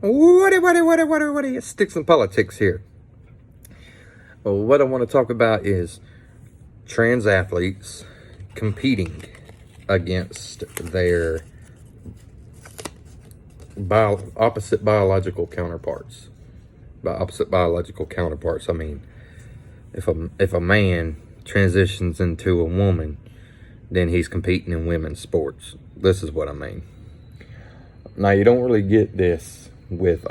What? Sticks in politics here. Well, what I want to talk about is trans athletes competing against their opposite biological counterparts. By opposite biological counterparts, I mean, if a man transitions into a woman, then he's competing in women's sports. This is what I mean. Now, you don't really get this with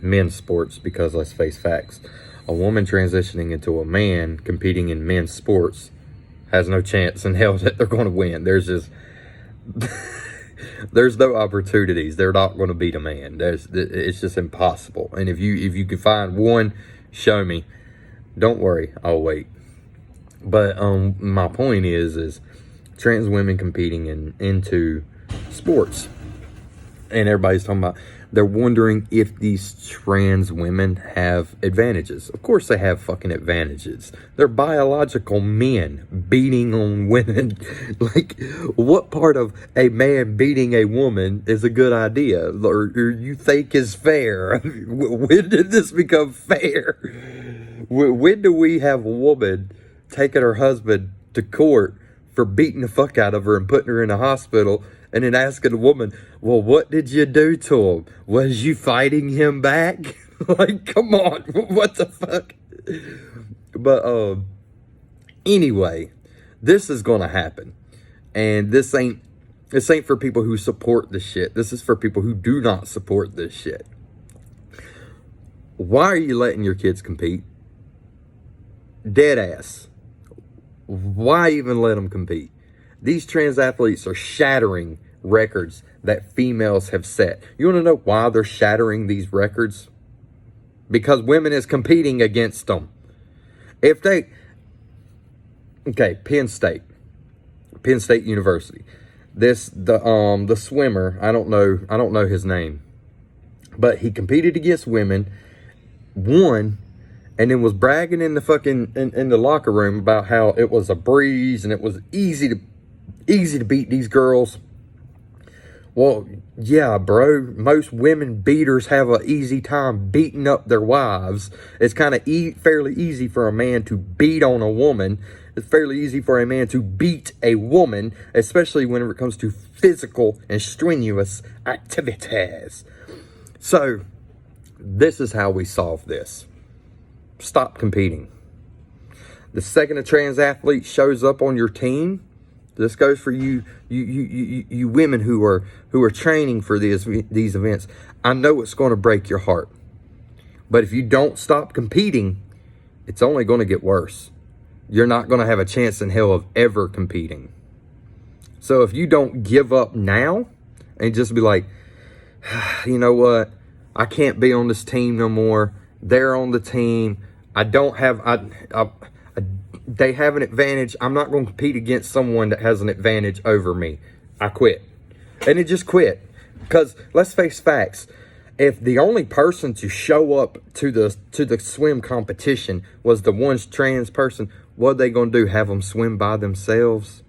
men's sports because, let's face facts, a woman transitioning into a man competing in men's sports has no chance in hell that they're going to win. There's just there's no opportunities. They're not going to beat a man. It's just impossible. And if you can find one, show me. Don't worry, I'll wait. But my point is trans women competing into sports, and everybody's talking about, they're wondering if these trans women have advantages. Of course they have fucking advantages. They're biological men beating on women. Like, what part of a man beating a woman is a good idea, or you think is fair? When did this become fair? When do we have a woman taking her husband to court for beating the fuck out of her and putting her in a hospital, and then asking the woman, well, what did you do to him? Was you fighting him back? Like, come on, what the fuck? But anyway, this is gonna happen. And this ain't for people who support this shit. This is for people who do not support this shit. Why are you letting your kids compete? Dead ass. Why even let them compete? These trans athletes are shattering records that females have set. You want to know why they're shattering these records? Because women is competing against them. Okay, Penn State University. The swimmer, I don't know his name, but he competed against women, won, and then was bragging in the fucking in the locker room about how it was a breeze and it was easy to beat these girls. Well, yeah, bro. Most women beaters have an easy time beating up their wives. It's kind of fairly easy for a man to beat on a woman. It's fairly easy for a man to beat a woman, especially whenever it comes to physical and strenuous activities. So, this is how we solve this. Stop competing. The second a trans athlete shows up on your team, this goes for you women who are training for these events. I know it's going to break your heart, but if you don't stop competing, it's only going to get worse. You're not going to have a chance in hell of ever competing. So if you don't give up now and just be like, you know what, I can't be on this team no more. They're on the team. They have an advantage. I'm not going to compete against someone that has an advantage over me. I quit. And it just quit. Because let's face facts. If the only person to show up to the swim competition was the one trans person, what are they going to do? Have them swim by themselves?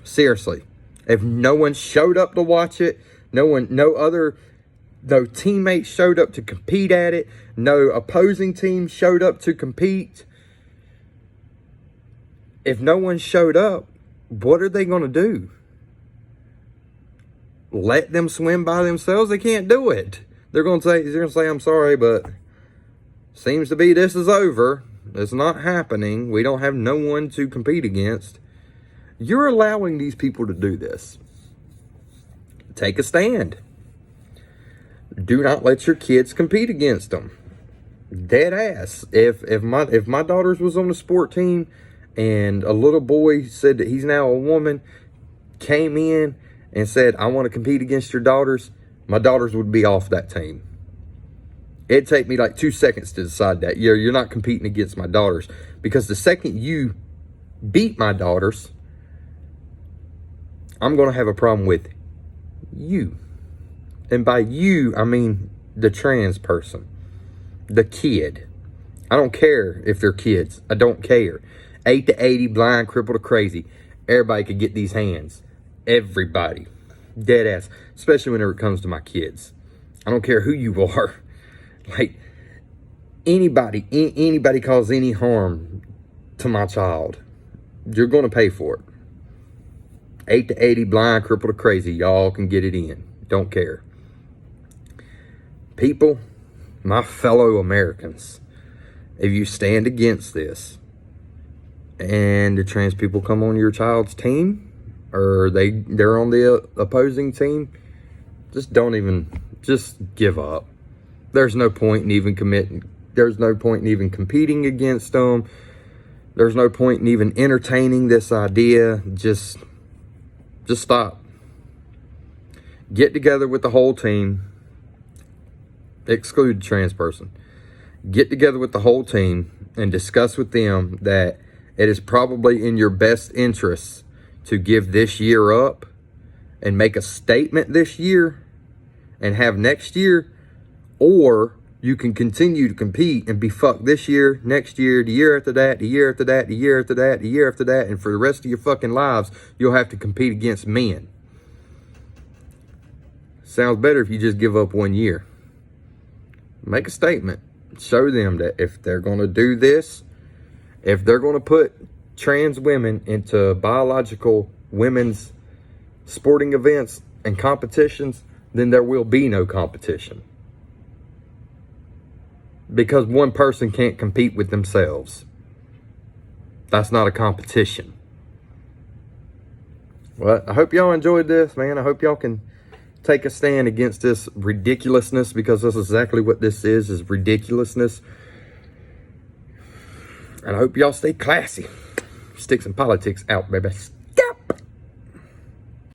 Seriously. If no one showed up to watch it, no teammates showed up to compete at it, no opposing team showed up to compete. If no one showed up, what are they going to do? Let them swim by themselves? They can't do it. They're going to say, I'm sorry, but seems to be this is over. It's not happening. We don't have no one to compete against. You're allowing these people to do this. Take a stand. Do not let your kids compete against them. Dead ass. If my daughters was on the sport team and a little boy said that he's now a woman, came in and said, I want to compete against your daughters, my daughters would be off that team. It'd take me like 2 seconds to decide that. You're not competing against my daughters. Because the second you beat my daughters, I'm going to have a problem with you. And by you, I mean the trans person. The kid. I don't care if they're kids. I don't care. 8 to 80, blind, crippled, or crazy. Everybody could get these hands. Everybody. Dead ass. Especially whenever it comes to my kids. I don't care who you are. Like, anybody cause any harm to my child, you're going to pay for it. 8 to 80, blind, crippled, or crazy, y'all can get it in. Don't care. People, my fellow Americans, if you stand against this and the trans people come on your child's team, or they're on the opposing team, just give up. There's no point in even there's no point in even competing against them. There's no point in even entertaining this idea. Just stop. Get together with the whole team. Exclude the trans person. Get together with the whole team and discuss with them that it is probably in your best interests to give this year up and make a statement this year and have next year, or you can continue to compete and be fucked this year, next year, the year after that, the year after that, the year after that, the year after that, and for the rest of your fucking lives, you'll have to compete against men. Sounds better if you just give up 1 year. Make a statement. Show them that if they're going to do this, if they're going to put trans women into biological women's sporting events and competitions, then there will be no competition. Because one person can't compete with themselves. That's not a competition. Well, I hope y'all enjoyed this, man. I hope y'all can take a stand against this ridiculousness, because that's exactly what this is ridiculousness. And I hope y'all stay classy. Sticks and politics out, baby.